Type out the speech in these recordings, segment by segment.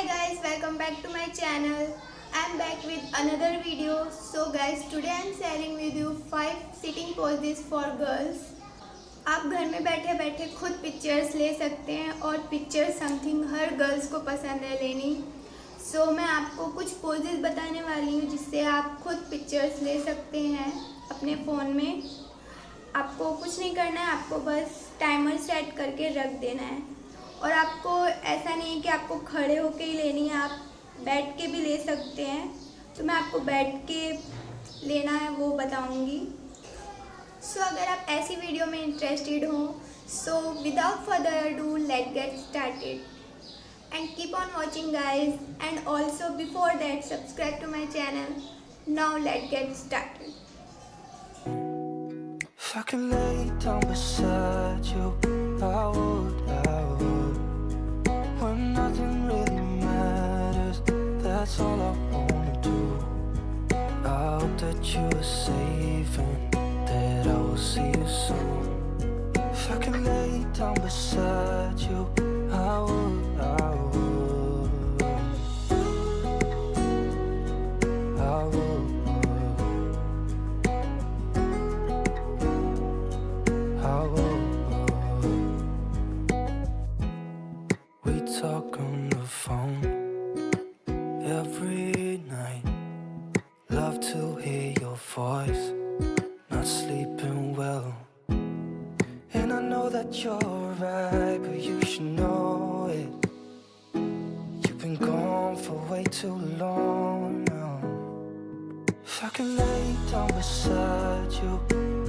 Hi guys, welcome back to my channel. I'm back with another video. So guys, today I'm sharing with you 5 sitting poses for girls. आप घर में बैठे बैठे खुद pictures ले सकते हैं और पिक्चर समथिंग हर गर्ल्स को पसंद है लेनी. सो मैं आपको कुछ पोजेस बताने वाली हूँ जिससे आप खुद पिक्चर्स ले सकते हैं अपने फ़ोन में. आपको कुछ नहीं करना है, आपको बस टाइमर सेट करके रख देना है. और आपको ऐसा नहीं है कि आपको खड़े होके ही लेनी है, आप बैठ के भी ले सकते हैं. तो मैं आपको बैठ के लेना है वो बताऊंगी. सो अगर आप ऐसी वीडियो में इंटरेस्टेड हो so without further ado let get started and keep on watching guys. And also before that subscribe to my channel. Now let get started. If I could lay down beside you, I would. When nothing really matters, that's all I wanna do. I hope that you are safe and that I will see you soon. If I could lay down beside you, I would. I would. I would. We talk on the phone every night. Love to hear your voice. Not sleeping well. And I know that you're right, but you should know it. You've been gone for way too long now. If I could lay down beside you,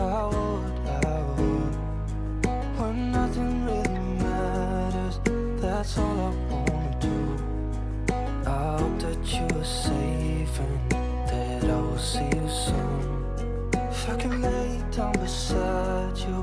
I would. I would. When nothing really matters, that's all I wanna do. I hope that you are safe and that I will see you soon. If I can lay down beside you,